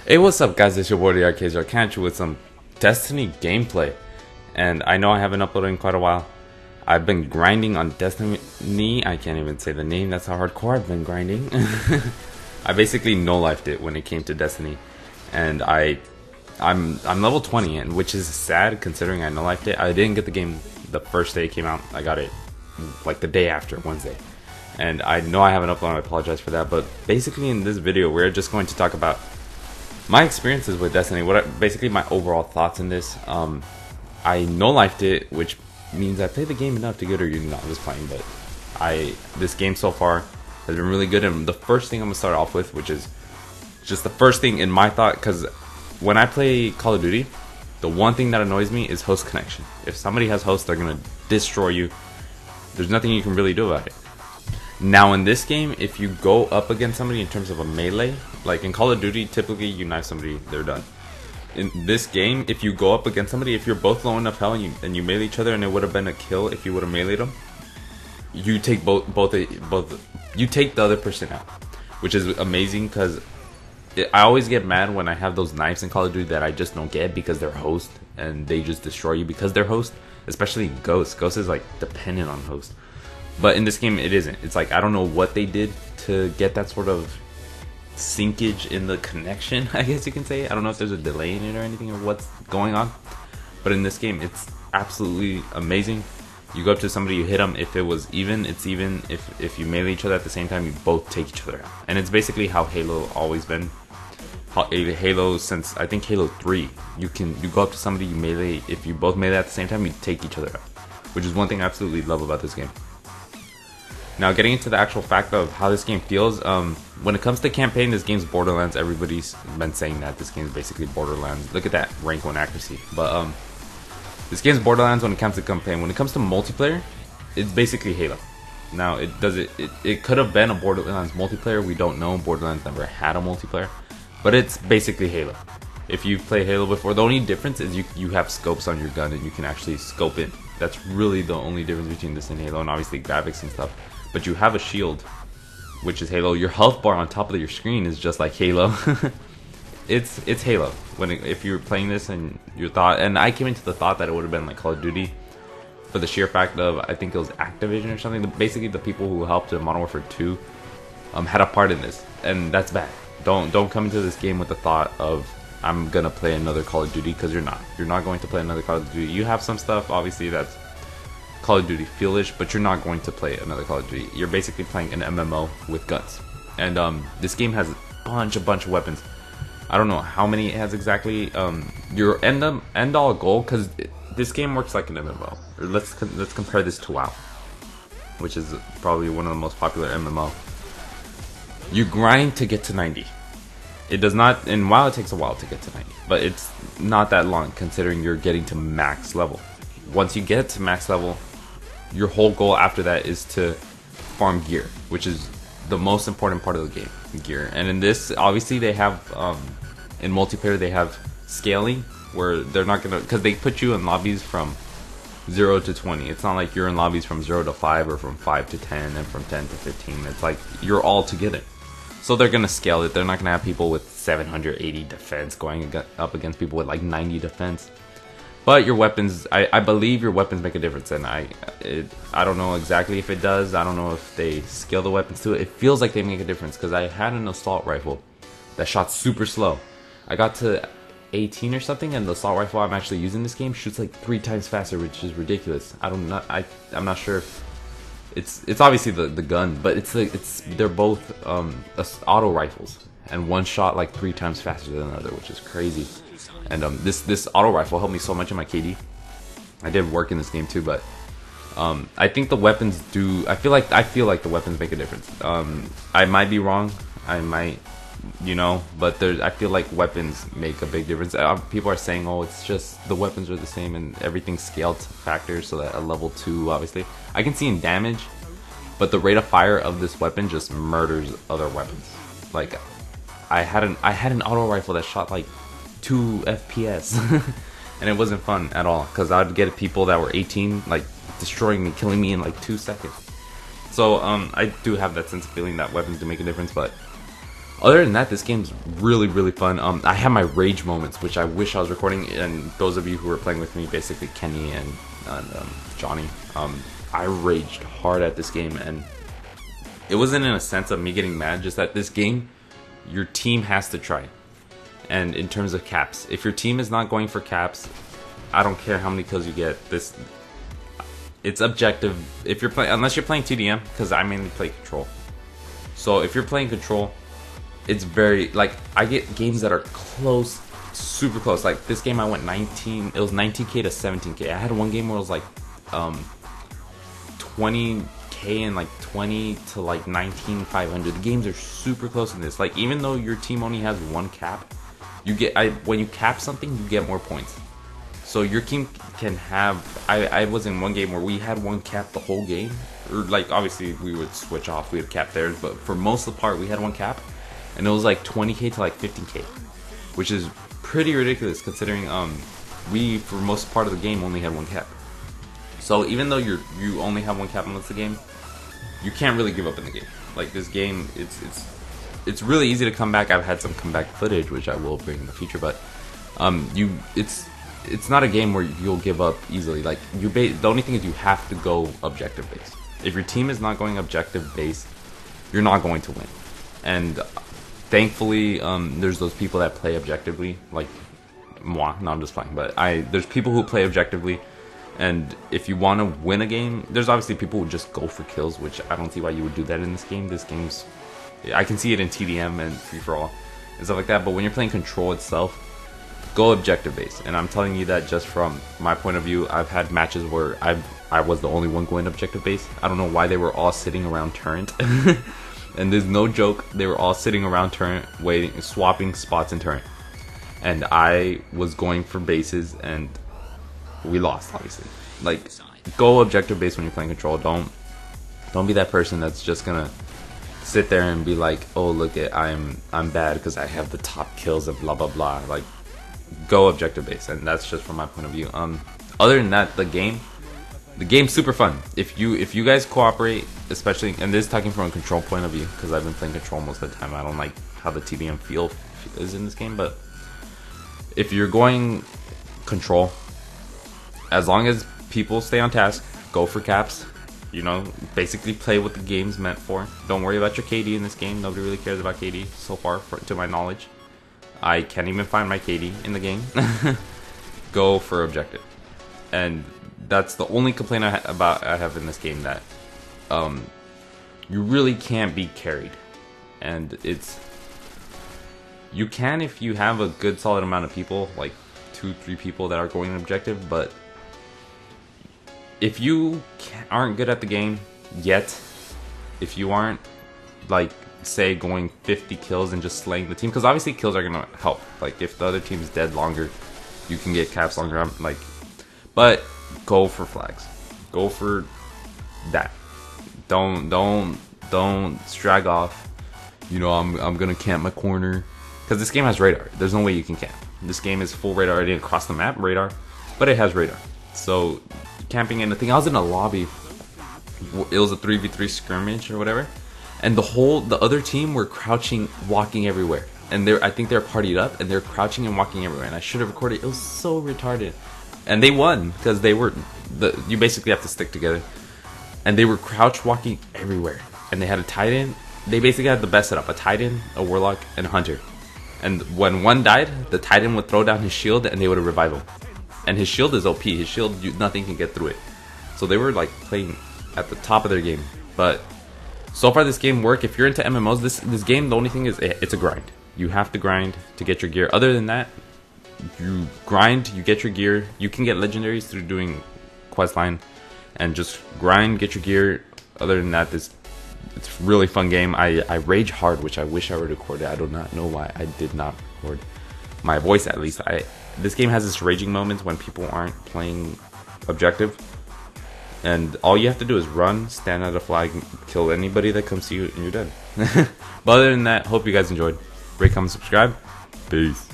Hey, what's up, guys? It's your boy, the Arcades Arcantu, with some Destiny gameplay. And I know I haven't uploaded in quite a while. I've been grinding on Destiny. I can't even say the name, that's how hardcore I've been grinding. I basically no-lifed it when it came to Destiny. And I'm level 20, and which is sad considering I no-lifed it. I didn't get the game the first day it came out. I got it like the day after, Wednesday. And I know I haven't uploaded, I apologize for that. But basically in this video, we're just going to talk about my experiences with Destiny, basically my overall thoughts in this. I no-lifed it, which means I played the game enough to get her. I'm just playing, but this game so far has been really good. And the first thing I'm gonna start off with, which is just the first thing in my thought, because when I play Call of Duty, the one thing that annoys me is host connection. If somebody has host, they're gonna destroy you. There's nothing you can really do about it. Now in this game, if you go up against somebody in terms of a melee, like in Call of Duty, typically you knife somebody, they're done. In this game, if you go up against somebody, if you're both low enough health and you melee each other, and it would have been a kill if you would have meleeed them, you take you take the other person out, which is amazing. Because I always get mad when I have those knives in Call of Duty that I just don't get because they're host and they just destroy you because they're host. Especially Ghost. Ghost is like dependent on host. But in this game, it isn't. It's like, I don't know what they did to get that sort of sinkage in the connection, I guess you can say. I don't know if there's a delay in it or anything or what's going on. But in this game, it's absolutely amazing. You go up to somebody, you hit them. If it was even, it's even. If you melee each other at the same time, you both take each other out. And it's basically how Halo always been. Halo, since I think Halo 3, you go up to somebody, you melee. If you both melee at the same time, you take each other out. Which is one thing I absolutely love about this game. Now, getting into the actual fact of how this game feels, when it comes to campaign, this game's Borderlands. Everybody's been saying that this game's basically Borderlands. Look at that rank 1 accuracy. But this game's Borderlands when it comes to campaign. When it comes to multiplayer, it's basically Halo. Now, it could have been a Borderlands multiplayer. We don't know. Borderlands never had a multiplayer, but it's basically Halo. If you've played Halo before, the only difference is you have scopes on your gun and you can actually scope it. That's really the only difference between this and Halo, and obviously graphics and stuff. But you have a shield, which is Halo. Your health bar on top of your screen is just like Halo. it's Halo. If you're playing this and you thought, and I came into the thought that it would have been like Call of Duty, for the sheer fact of, I think it was Activision or something. Basically, the people who helped in Modern Warfare 2 had a part in this, and that's bad. Don't come into this game with the thought of, I'm gonna play another Call of Duty, because you're not. You're not going to play another Call of Duty. You have some stuff, obviously, that's Call of Duty feelish, but you're not going to play another Call of Duty. You're basically playing an MMO with guns. And this game has a bunch of weapons. I don't know how many it has exactly. Your end all goal, because this game works like an MMO. Or let's compare this to WoW, which is probably one of the most popular MMO. You grind to get to 90. It does not, in WoW it takes a while to get to 90, but it's not that long considering you're getting to max level. Once you get to max level, your whole goal after that is to farm gear, which is the most important part of the game, gear. And in this, obviously they have, in multiplayer they have scaling, where they're not gonna, because they put you in lobbies from 0 to 20. It's not like you're in lobbies from 0 to 5 or from 5 to 10 and from 10 to 15. It's like you're all together. So they're gonna scale it. They're not gonna have people with 780 defense going up against people with like 90 defense. But your weapons, I believe your weapons make a difference, and I don't know exactly if it does. I don't know if they scale the weapons to it. It feels like they make a difference, because I had an assault rifle that shot super slow. I got to 18 or something, and the assault rifle I'm actually using this game shoots like 3 times faster, which is ridiculous. I'm not sure if it's obviously the gun, but they're both auto rifles, and one shot like 3 times faster than the other, which is crazy. And this auto rifle helped me so much in my KD. I did work in this game too, but I think the weapons do. I feel like the weapons make a difference. I might be wrong. I might, but I feel like weapons make a big difference. People are saying, oh, it's just the weapons are the same and everything's scaled factors, so that a level 2, obviously, I can see in damage, but the rate of fire of this weapon just murders other weapons. Like, I had an auto rifle that shot like 2 FPS and it wasn't fun at all, because I'd get people that were 18 like destroying me, killing me in like 2 seconds. So I do have that sense of feeling that weapons do make a difference. But Other than that, this game's really fun. I have my rage moments, which I wish I was recording. And those of you who were playing with me, basically Kenny and Johnny, I raged hard at this game, and it wasn't in a sense of me getting mad, just that this game, your team has to try. And in terms of caps, if your team is not going for caps, I don't care how many kills you get. It's objective. If you're playing, unless you're playing TDM, because I mainly play Control. So if you're playing Control, it's very, like, I get games that are close, super close. Like this game I went 19, it was 19k to 17k. I had one game where it was like 20k and like 20 to like 19,500. The games are super close in this. Like, even though your team only has one cap, you get, when you cap something, you get more points. So your team can have, I was in one game where we had one cap the whole game. Or like, obviously we would switch off, we would cap theirs, but for most of the part we had one cap. And it was like 20k to like 15k, which is pretty ridiculous considering we, for most part of the game, only had one cap. So even though you only have one cap in the game, you can't really give up in the game. Like this game, it's really easy to come back. I've had some comeback footage, which I will bring in the future, but it's not a game where you'll give up easily. Like the only thing is you have to go objective based. If your team is not going objective based, you're not going to win. And thankfully, there's those people that play objectively, like moi. No, I'm just playing. But there's people who play objectively, and if you want to win a game, there's obviously people who just go for kills, which I don't see why you would do that in this game. This game's, I can see it in TDM and free for all and stuff like that. But when you're playing Control itself, go objective based. And I'm telling you that just from my point of view. I've had matches where I was the only one going objective based. I don't know why they were all sitting around turret. And there's no joke, they were all sitting around turret, waiting, swapping spots in turret. And I was going for bases, and we lost, obviously. Like, go objective based when you're playing Control. Don't be that person that's just gonna sit there and be like, oh, look at, I'm bad because I have the top kills and blah blah blah. Like, go objective based, and that's just from my point of view. Other than that, the game's super fun. If you guys cooperate, especially, and this is talking from a Control point of view, because I've been playing Control most of the time. I don't like how the TDM feel is in this game, but if you're going Control, as long as people stay on task, go for caps, you know, basically play what the game's meant for. Don't worry about your KD in this game. Nobody really cares about KD so far, to my knowledge. I can't even find my KD in the game. Go for objective. And that's the only complaint I have in this game, that you really can't be carried. And you can if you have a good solid amount of people, like 2-3 people that are going objective, but if you aren't good at the game yet, if you aren't, like, say, going 50 kills and just slaying the team, because obviously kills are gonna help. Like, if the other team's dead longer, you can get caps longer. Like, but go for flags. Go for that. Don't strag off. You know, I'm gonna camp my corner, because this game has radar. There's no way you can camp. This game is full radar. I didn't cross the map radar, but it has radar. So camping in the thing, I was in a lobby. It was a 3v3 skirmish or whatever, and the other team were crouching, walking everywhere. And I think they're partied up, and they're crouching and walking everywhere. And I should have recorded. It was so retarded. And they won because you basically have to stick together. And they were crouch walking everywhere. And they had a Titan. They basically had the best setup: a Titan, a Warlock, and a Hunter. And when one died, the Titan would throw down his shield, and they would revive him. And his shield is OP. His shield, nothing can get through it. So they were like playing at the top of their game. But so far, this game worked. If you're into MMOs, this game, the only thing is it's a grind. You have to grind to get your gear. Other than that, you grind, you get your gear. You can get legendaries through doing questline, and just grind, get your gear. Other than that, it's a really fun game. I rage hard, which I wish I would recorded. I do not know why I did not record my voice, at least. This game has its raging moments when people aren't playing objective, and all you have to do is run, stand at a flag, kill anybody that comes to you, and you're dead. But other than that, hope you guys enjoyed. Rate, comment, subscribe. Peace.